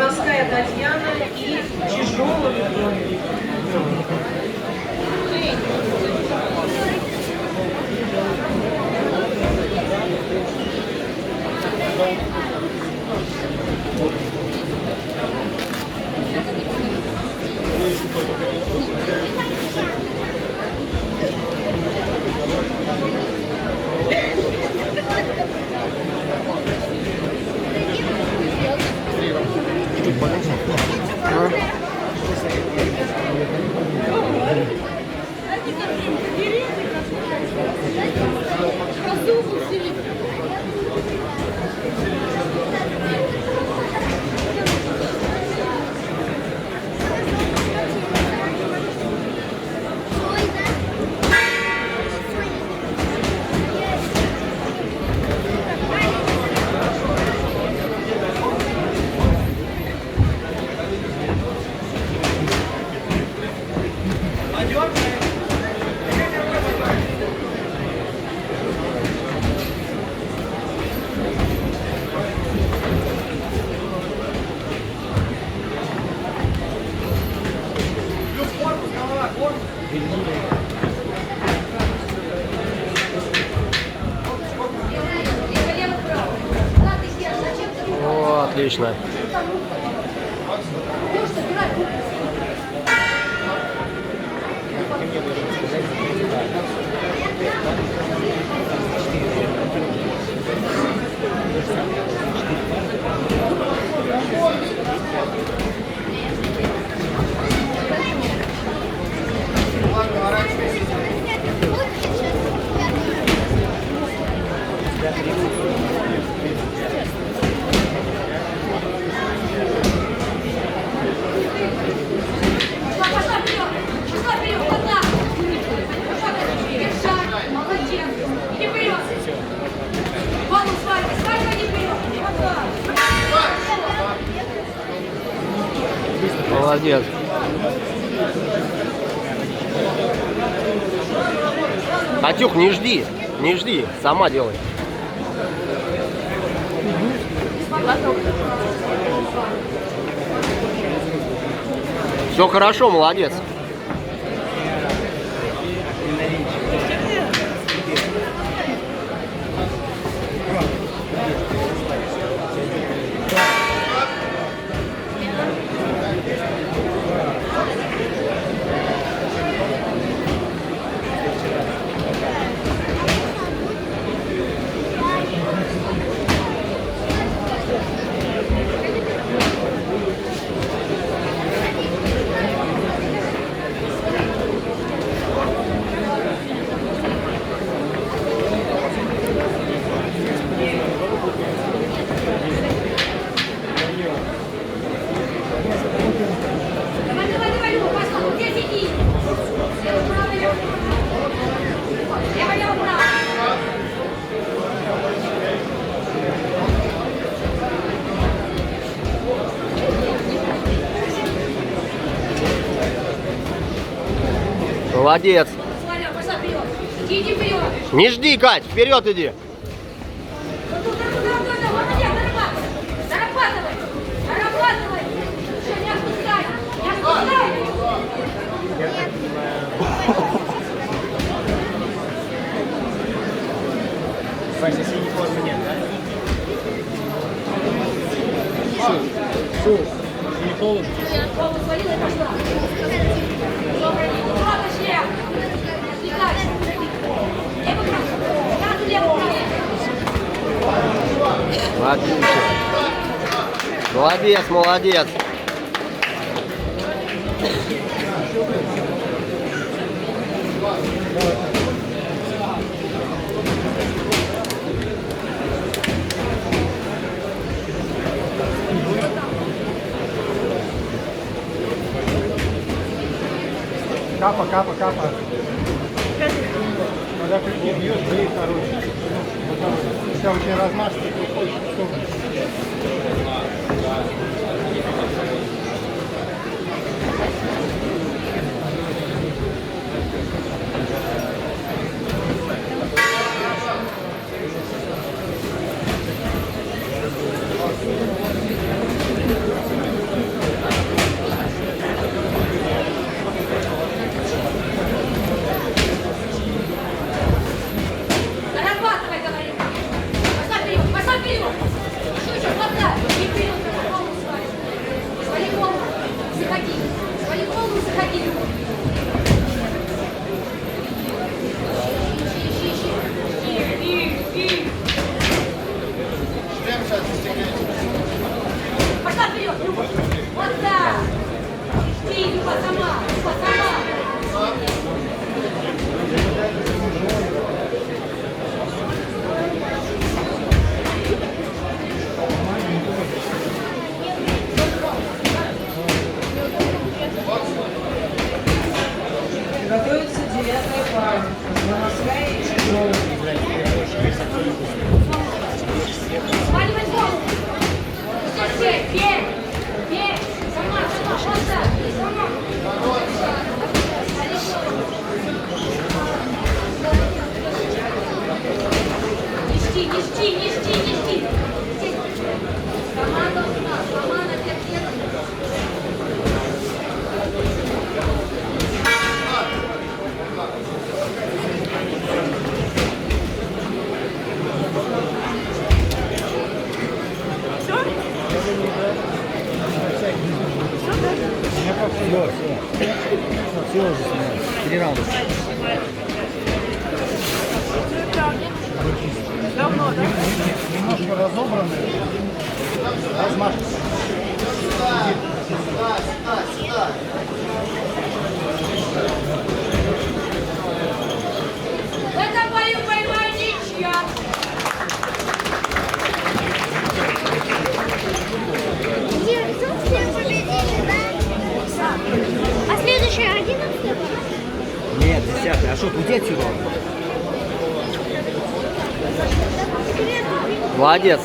Боровская Татьяна и Чижова Виктория. О, отлично. Молодец. Катюх, не жди, сама делай. Все хорошо, молодец. Молодец. Не жди, Кать, вперед иди. Вася, синей формы нет, да? Су. Не холодно? Нет, Павла свалила и пошла. Отлично. Молодец, молодец. Капа. Когда ты бьешь, бей, короче. Если он тебе размажет, то хочешь, что? Вот так. Иди, Люба, сама. Люба, сама. Готовится 9-я пара. Морская и тяжелая. Сваливай голову. Все, бей. Бей. Сама, вот так. Сама. Не жди. Команда у нас, команда терпеть. Все уже снимаю. 3 раунда. Немножко разобраны. Размашка. В этом бою боевая ничья. Юрий, тут все победили, да? А следующий 11? Нет, 10. А что, пути отсюда? Молодец.